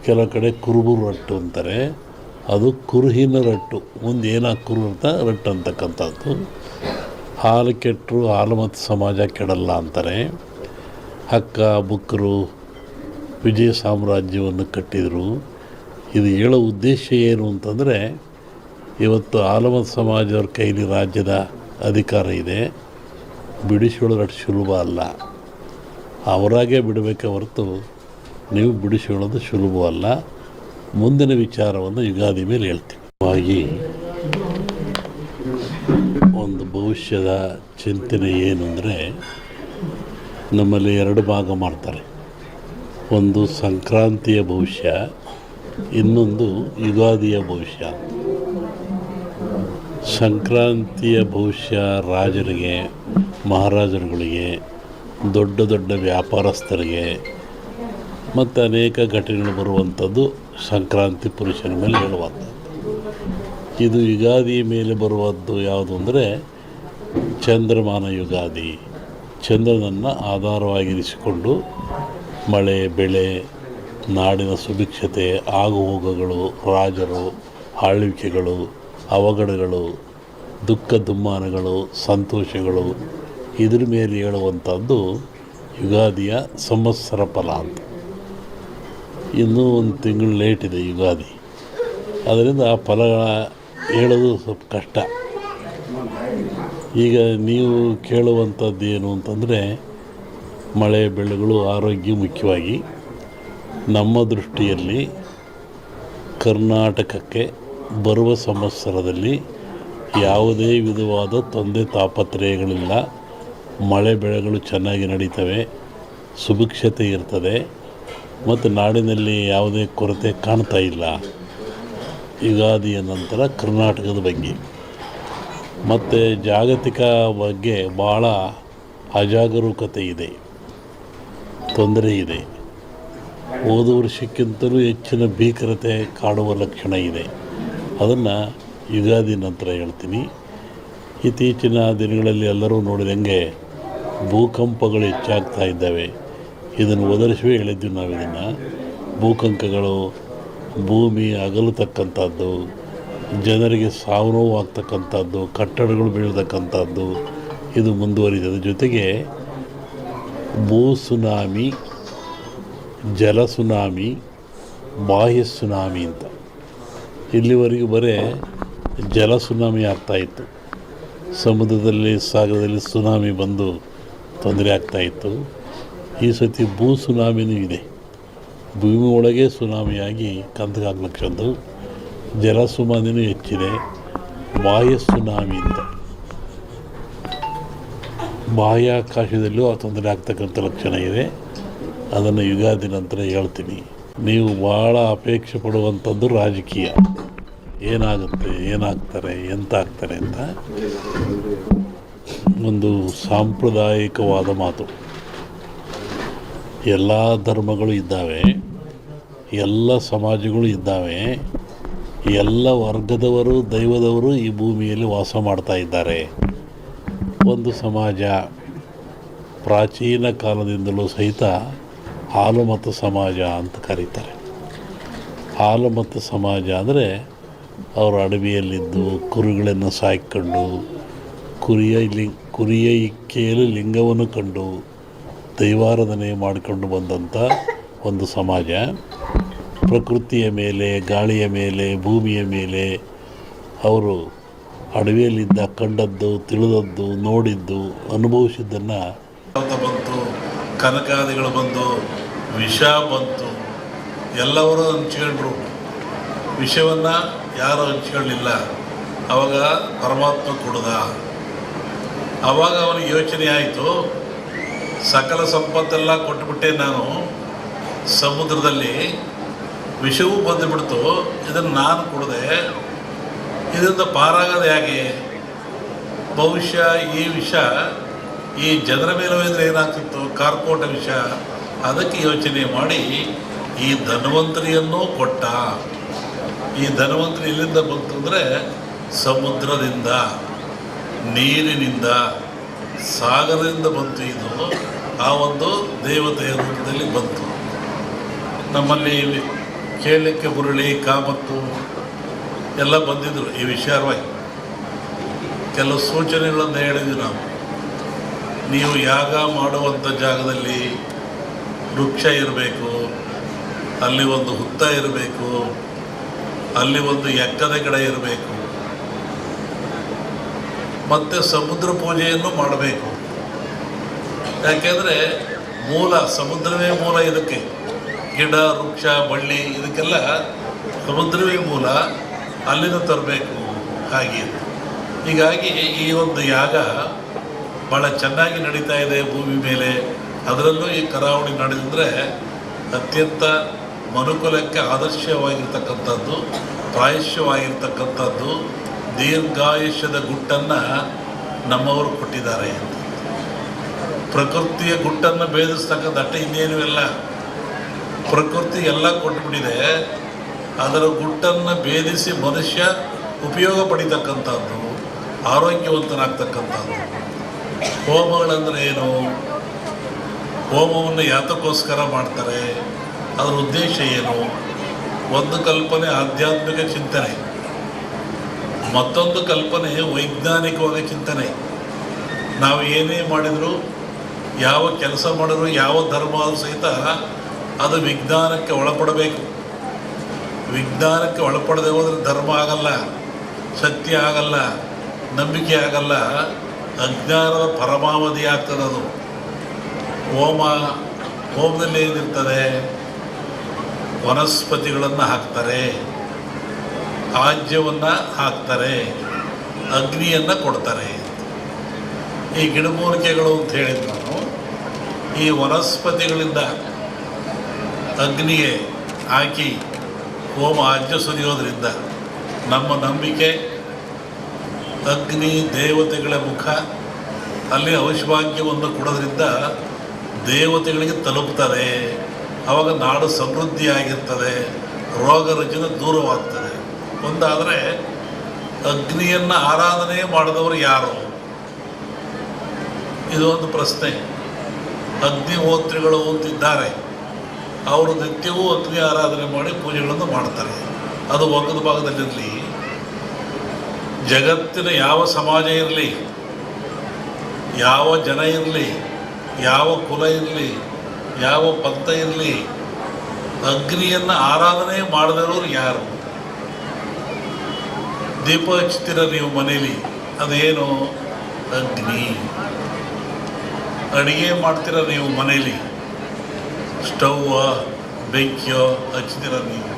ಕೆಲವು ಕಡೆ ಕುರುಬೂರು ರಟ್ಟು ಅಂತಾರೆ. ಅದು ಕುರುಹಿನ ರಟ್ಟು, ಮುಂದೆ ಏನಾಗಿ ಕುರು ಇರ್ತಾ ರಟ್ಟು ಅಂತಕ್ಕಂಥದ್ದು. ಹಾಲು ಕೆಟ್ಟರು ಹಾಲು ಮತ್ತು ಸಮಾಜ ಕೆಡಲ್ಲ ಅಂತಾರೆ. ಹಕ್ಕ ಬುಕ್ಕರು ವಿಜಯ ಸಾಮ್ರಾಜ್ಯವನ್ನು ಕಟ್ಟಿದರು. ಇದು ಹೇಳೋ ಉದ್ದೇಶ ಏನು ಅಂತಂದರೆ, ಇವತ್ತು ಆಲಮತ ಸಮಾಜದವ್ರ ಕೈಲಿ ರಾಜ್ಯದ ಅಧಿಕಾರ ಇದೆ. ಬಿಡಿಸಿಕೊಳ್ಳೋದು ಅಷ್ಟು ಸುಲಭ ಅಲ್ಲ. ಅವರಾಗೇ ಬಿಡಬೇಕೆ ಹೊರತು ನೀವು ಬಿಡಿಸಿಕೊಳ್ಳೋದು ಸುಲಭವಲ್ಲ. ಮುಂದಿನ ವಿಚಾರವನ್ನು ಯುಗಾದಿ ಮೇಲೆ ಹೇಳ್ತೀನಿ. ಹಾಗಾಗಿ ಒಂದು ಭವಿಷ್ಯದ ಚಿಂತನೆ ಏನು ಅಂದರೆ, ನಮ್ಮಲ್ಲಿ ಎರಡು ಭಾಗ ಮಾಡ್ತಾರೆ. ಒಂದು ಸಂಕ್ರಾಂತಿಯ ಭವಿಷ್ಯ, ಇನ್ನೊಂದು ಯುಗಾದಿಯ ಭವಿಷ್ಯ. ಸಂಕ್ರಾಂತಿಯ ಭವಿಷ್ಯ ರಾಜರಿಗೆ, ಮಹಾರಾಜರುಗಳಿಗೆ, ದೊಡ್ಡ ದೊಡ್ಡ ವ್ಯಾಪಾರಸ್ಥರಿಗೆ ಮತ್ತು ಅನೇಕ ಘಟನೆಗಳು ಬರುವಂಥದ್ದು ಸಂಕ್ರಾಂತಿ ಪುರುಷನ ಮೇಲೆ ಹೇಳುವಂಥದ್ದು. ಇದು ಯುಗಾದಿ ಮೇಲೆ ಬರುವದ್ದು ಯಾವುದು ಅಂದರೆ ಚಂದ್ರಮಾನ ಯುಗಾದಿ. ಚಂದ್ರನನ್ನು ಆಧಾರವಾಗಿರಿಸಿಕೊಂಡು ಮಳೆ, ಬೆಳೆ, ನಾಡಿನ ಸುಭಿಕ್ಷತೆ, ಆಗುಹೋಗುಗಳು, ರಾಜರು, ಆಳ್ವಿಕೆಗಳು, ಅವಘಡಗಳು, ದುಃಖ ದುಮ್ಮಾನಗಳು, ಸಂತೋಷಗಳು, ಇದ್ರ ಮೇಲೆ ಹೇಳುವಂಥದ್ದು ಯುಗಾದಿಯ ಸಂವತ್ಸರ ಫಲ ಅಂತ. ಇನ್ನೂ ಒಂದು ತಿಂಗಳು ಲೇಟ್ ಇದೆ ಯುಗಾದಿ. ಅದರಿಂದ ಆ ಫಲ ಹೇಳೋದು ಸ್ವಲ್ಪ ಕಷ್ಟ. ಈಗ ನೀವು ಕೇಳುವಂಥದ್ದು ಏನು ಅಂತಂದರೆ, ಮಳೆ ಬೆಳೆಗಳು, ಆರೋಗ್ಯ ಮುಖ್ಯವಾಗಿ. ನಮ್ಮ ದೃಷ್ಟಿಯಲ್ಲಿ ಕರ್ನಾಟಕಕ್ಕೆ ಬರುವ ಸಂವತ್ಸರದಲ್ಲಿ ಯಾವುದೇ ವಿಧವಾದ ತೊಂದರೆ ತಾಪತ್ರಯಗಳಿಲ್ಲ. ಮಳೆ ಬೆಳೆಗಳು ಚೆನ್ನಾಗಿ ನಡೀತವೆ, ಸುಭಿಕ್ಷತೆ ಇರ್ತದೆ ಮತ್ತು ನಾಡಿನಲ್ಲಿ ಯಾವುದೇ ಕೊರತೆ ಕಾಣ್ತಾ ಇಲ್ಲ. ಯುಗಾದಿಯ ನಂತರ ಕರ್ನಾಟಕದ ಬಗ್ಗೆ ಮತ್ತು ಜಾಗತಿಕ ಬಗ್ಗೆ ಭಾಳ ಅಜಾಗರೂಕತೆ ಇದೆ, ತೊಂದರೆ ಇದೆ. ಹೋದ ವರ್ಷಕ್ಕಿಂತಲೂ ಹೆಚ್ಚಿನ ಭೀಕರತೆ ಕಾಡುವ ಲಕ್ಷಣ ಇದೆ. ಅದನ್ನು ಯುಗಾದಿ ನಂತರ ಹೇಳ್ತೀನಿ. ಇತ್ತೀಚಿನ ದಿನಗಳಲ್ಲಿ ಎಲ್ಲರೂ ನೋಡಿದಂಗೆ ಭೂಕಂಪಗಳು ಹೆಚ್ಚಾಗ್ತಾ ಇದ್ದಾವೆ. ಇದನ್ನು ಒದರಿಸುವೇ ಹೇಳಿದ್ವಿ ನಾವು. ಇದನ್ನು ಭೂಕಂಪಗಳು, ಭೂಮಿ ಅಗಲತಕ್ಕಂಥದ್ದು, ಜನರಿಗೆ ಸಾವು ನೋವು ಆಗ್ತಕ್ಕಂಥದ್ದು, ಕಟ್ಟಡಗಳು ಬೀಳ್ತಕ್ಕಂಥದ್ದು, ಇದು ಮುಂದುವರಿದ ಜೊತೆಗೆ ಭೂ ಸುನಾಮಿ, ಜಲ ಸುನಾಮಿ, ಬಾಹ್ಯ ಸುನಾಮಿ ಅಂತ. ಇಲ್ಲಿವರೆಗೂ ಬರೀ ಜಲ ಸುನಾಮಿ ಆಗ್ತಾಯಿತ್ತು. ಸಮುದ್ರದಲ್ಲಿ, ಸಾಗರದಲ್ಲಿ ಸುನಾಮಿ ಬಂದು ತೊಂದರೆ ಆಗ್ತಾಯಿತ್ತು. ಈ ಸತಿ ಭೂ ಸುನಾಮಿನೂ ಇದೆ. ಭೂಮಿ ಒಳಗೆ ಸುನಾಮಿಯಾಗಿ ಕಂದಗಾಗ್ಲಕ್ಷದ್ದು. ಜಲ ಸುನಾಮಿನೂ ಹೆಚ್ಚಿದೆ. ಬಾಹ್ಯ ಸುನಾಮಿ ಅಂತ ಬಾಹ್ಯಾಕಾಶದಲ್ಲೂ ಆ ತೊಂದರೆ ಆಗ್ತಕ್ಕಂಥ ಲಕ್ಷಣ ಇದೆ. ಅದನ್ನು ಯುಗಾದಿ ನಂತರ ಹೇಳ್ತೀನಿ. ನೀವು ಭಾಳ ಅಪೇಕ್ಷೆ ಪಡುವಂಥದ್ದು ರಾಜಕೀಯ. ಏನಾಗುತ್ತೆ, ಏನಾಗ್ತಾರೆ, ಎಂತ ಆಗ್ತಾರೆ ಅಂತ. ಒಂದು ಸಾಂಪ್ರದಾಯಿಕವಾದ ಮಾತು. ಎಲ್ಲ ಧರ್ಮಗಳು ಇದ್ದಾವೆ, ಎಲ್ಲ ಸಮಾಜಗಳು ಇದ್ದಾವೆ, ಎಲ್ಲ ವರ್ಗದವರು, ದೈವದವರು ಈ ಭೂಮಿಯಲ್ಲಿ ವಾಸ ಮಾಡ್ತಾ ಇದ್ದಾರೆ. ಒಂದು ಸಮಾಜ ಪ್ರಾಚೀನ ಕಾಲದಿಂದಲೂ ಸಹಿತ ಹಾಲುಮತ ಸಮಾಜ ಅಂತ ಕರೀತಾರೆ. ಹಾಲುಮತ ಸಮಾಜ ಅಂದರೆ ಅವರು ಅಡವಿಯಲ್ಲಿದ್ದು ಕುರಿಗಳನ್ನು ಸಾಕಿಕೊಂಡು, ಕುರಿಯ ಇಕ್ಕೆಯಲ್ಲಿ ಲಿಂಗವನ್ನು ಕಂಡು ದೈವಾರಾಧನೆ ಮಾಡಿಕೊಂಡು ಬಂದಂಥ ಒಂದು ಸಮಾಜ. ಪ್ರಕೃತಿಯ ಮೇಲೆ, ಗಾಳಿಯ ಮೇಲೆ, ಭೂಮಿಯ ಮೇಲೆ ಅವರು ಅಡವಿಯಲ್ಲಿದ್ದ ಕಂಡದ್ದು, ತಿಳಿದದ್ದು, ನೋಡಿದ್ದು, ಅನುಭವಿಸಿದ್ದನ್ನು ಬಂತು. ಕನಕಾದಿಗಳು ಬಂದು, ವಿಷ ಬಂತು, ಎಲ್ಲವರು ಹಂಚ್ಕೊಂಡ್ರು. ವಿಷವನ್ನು ಯಾರು ಹಂಚ್ಕೊಳ್ಳಿಲ್ಲ. ಆವಾಗ ಪರಮಾತ್ಮ ಕೊಡ್ದ. ಆವಾಗ ಅವನಿಗೆ ಯೋಚನೆ ಆಯಿತು, ಸಕಲ ಸಂಪತ್ತೆಲ್ಲ ಕೊಟ್ಟುಬಿಟ್ಟೆ ನಾನು, ಸಮುದ್ರದಲ್ಲಿ ವಿಷವೂ ಬಂದುಬಿಡ್ತು, ಇದನ್ನು ನಾನು ಕೊಡದೆ, ಇದರಿಂದ ಪಾರಾಗೋದು ಹೇಗೆ? ಬಹುಶಃ ಈ ವಿಷ ಈ ಜನರ ಮೇಲೆ ಹೋದರೆ ಏನಾಗ್ತಿತ್ತು, ಕಾರ್ಕೋಟ ವಿಷ. ಅದಕ್ಕೆ ಯೋಚನೆ ಮಾಡಿ ಈ ಧನ್ವಂತರಿಯನ್ನು ಕೊಟ್ಟ. ಈ ಧನ್ವಂತರಿ ಎಲ್ಲಿಂದ ಬಂತು ಅಂದರೆ ಸಮುದ್ರದಿಂದ, ನೀರಿನಿಂದ, ಸಾಗರದಿಂದ ಬಂತು. ಇದು ಆ ಒಂದು ದೇವತೆಯ ರೂಪದಲ್ಲಿ ಬಂತು. ನಮ್ಮಲ್ಲಿ ಕೇಳಲಿಕ್ಕೆ ಮುರಳಿ ಕಾಮತ್ತು ಎಲ್ಲ ಬಂದಿದ್ದರು ಈ ವಿಚಾರವಾಗಿ. ಕೆಲವು ಸೂಚನೆಗಳನ್ನು ಹೇಳಿದ್ವಿ ನಾವು. ನೀವು ಯಾಗ ಮಾಡುವಂಥ ಜಾಗದಲ್ಲಿ ವೃಕ್ಷ ಇರಬೇಕು, ಅಲ್ಲಿ ಒಂದು ಹುತ್ತ ಇರಬೇಕು, ಅಲ್ಲಿ ಒಂದು ಎಕ್ಕದ ಗಿಡ ಇರಬೇಕು, ಮತ್ತು ಸಮುದ್ರ ಪೂಜೆಯನ್ನು ಮಾಡಬೇಕು. ಯಾಕೆಂದರೆ ಮೂಲ ಸಮುದ್ರವೇ ಮೂಲ. ಇದಕ್ಕೆ ಗಿಡ ವೃಕ್ಷ ಬಳ್ಳಿ ಇದಕ್ಕೆಲ್ಲ ಸಮುದ್ರವೇ ಮೂಲ, ಅಲ್ಲಿಂದ ತರಬೇಕು. ಹಾಗೆ ಹೀಗಾಗಿ ಈ ಒಂದು ಯಾಗ ಭಾಳ ಚೆನ್ನಾಗಿ ನಡೀತಾ ಇದೆ ಭೂಮಿ ಮೇಲೆ. ಅದರಲ್ಲೂ ಈ ಕರಾವಳಿ ನಡೆದಿದ್ರೆ ಅತ್ಯಂತ ಮನುಕುಲಕ್ಕೆ ಆದರ್ಶವಾಗಿರ್ತಕ್ಕಂಥದ್ದು, ಪ್ರಾಯಶ್ಯವಾಗಿರ್ತಕ್ಕಂಥದ್ದು, ದೀರ್ಘಾಯುಷ್ಯದ ಗುಟ್ಟನ್ನು ನಮ್ಮವರು ಕೊಟ್ಟಿದ್ದಾರೆ. ಪ್ರಕೃತಿಯ ಗುಟ್ಟನ್ನು ಭೇದಿಸ್ತಕ್ಕಂಥ ಅಟ್ಟೆ ಇನ್ನೇನು ಇಲ್ಲ. ಪ್ರಕೃತಿ ಎಲ್ಲ ಕೊಟ್ಟುಬಿಟ್ಟಿದೆ. ಅದರ ಗುಟ್ಟನ್ನು ಭೇದಿಸಿ ಮನುಷ್ಯ ಉಪಯೋಗ ಪಡಿತಕ್ಕಂಥದ್ದು, ಆರೋಗ್ಯವಂತನಾಗ್ತಕ್ಕಂಥದ್ದು. ಹೋಮಗಳಂದರೆ ಏನು? ಹೋಮವನ್ನು ಯಾತಕ್ಕೋಸ್ಕರ ಮಾಡ್ತಾರೆ? ಅದರ ಉದ್ದೇಶ ಏನು? ಒಂದು ಕಲ್ಪನೆ ಆಧ್ಯಾತ್ಮಿಕ ಚಿಂತನೆ, ಮತ್ತೊಂದು ಕಲ್ಪನೆ ವೈಜ್ಞಾನಿಕವಾಗಿ ಚಿಂತನೆ. ನಾವು ಏನೇ ಮಾಡಿದರೂ, ಯಾವ ಕೆಲಸ ಮಾಡಿದ್ರು, ಯಾವ ಧರ್ಮ ಆದರೂ ಸಹಿತ ಅದು ವಿಜ್ಞಾನಕ್ಕೆ ಒಳಪಡಬೇಕು. ವಿಜ್ಞಾನಕ್ಕೆ ಒಳಪಡದೆ ಹೋದರೆ ಧರ್ಮ ಆಗಲ್ಲ, ಸತ್ಯ ಆಗಲ್ಲ, ನಂಬಿಕೆ ಆಗಲ್ಲ, ಅಜ್ಞಾನದ ಪರಮಾವಧಿ ಆಗ್ತದೆ ಅದು. ಹೋಮದಲ್ಲಿ ಏನಿರ್ತದೆ? ವನಸ್ಪತಿಗಳನ್ನು ಹಾಕ್ತಾರೆ, ಆಜ್ಯವನ್ನು ಹಾಕ್ತಾರೆ, ಅಗ್ನಿಯನ್ನು ಕೊಡ್ತಾರೆ. ಈ ಗಿಡಮೂಲಿಕೆಗಳು ಅಂತ ಹೇಳಿದ್ದು ನಾನು. ಈ ವನಸ್ಪತಿಗಳಿಂದ ಅಗ್ನಿಗೆ ಹಾಕಿ ಹೋಮ ಆಜ್ಯ ಸುರಿಯೋದ್ರಿಂದ ನಮ್ಮ ನಂಬಿಕೆ ಅಗ್ನಿ ದೇವತೆಗಳ ಮುಖ, ಅಲ್ಲಿ ಔಷಭಾಗ್ಯವನ್ನು ಕೊಡೋದ್ರಿಂದ ದೇವತೆಗಳಿಗೆ ತಲುಪ್ತದೆ. ಆವಾಗ ನಾಡು ಸಮೃದ್ಧಿಯಾಗಿರ್ತದೆ, ರೋಗ ರುಜಿನ ದೂರವಾಗ್ತದೆ. ಒಂದಾದರೆ ಅಗ್ನಿಯನ್ನು ಆರಾಧನೆ ಮಾಡಿದವರು ಯಾರು? ಇದು ಒಂದು ಪ್ರಶ್ನೆ. ಅಗ್ನಿಹೋತ್ರಿಗಳು ಅಂತಿದ್ದಾರೆ, ಅವರು ನಿತ್ಯವೂ ಅಗ್ನಿ ಆರಾಧನೆ ಮಾಡಿ ಪೂಜೆಗಳನ್ನು ಮಾಡ್ತಾರೆ. ಅದು ಒಗ್ಗದ ಭಾಗದಲ್ಲಿರಲಿ. ಜಗತ್ತಿನ ಯಾವ ಸಮಾಜ ಇರಲಿ, ಯಾವ ಜನ ಇರಲಿ, ಯಾವ ಕುಲ ಇರಲಿ, ಯಾವ ಪಂಥ ಇರಲಿ, ಅಗ್ನಿಯನ್ನು ಆರಾಧನೆ ಮಾಡದಿರೋರು ಯಾರು? ದೀಪ ಹಚ್ತೀರ ನೀವು ಮನೇಲಿ, ಅದೇನು? ಅಗ್ನಿ. ಅಡುಗೆ ಮಾಡ್ತೀರ ನೀವು ಮನೇಲಿ, ಸ್ಟವ್ವ ಬೆಂಕಿಯೋ ಹಚ್ತೀರ ನೀವು.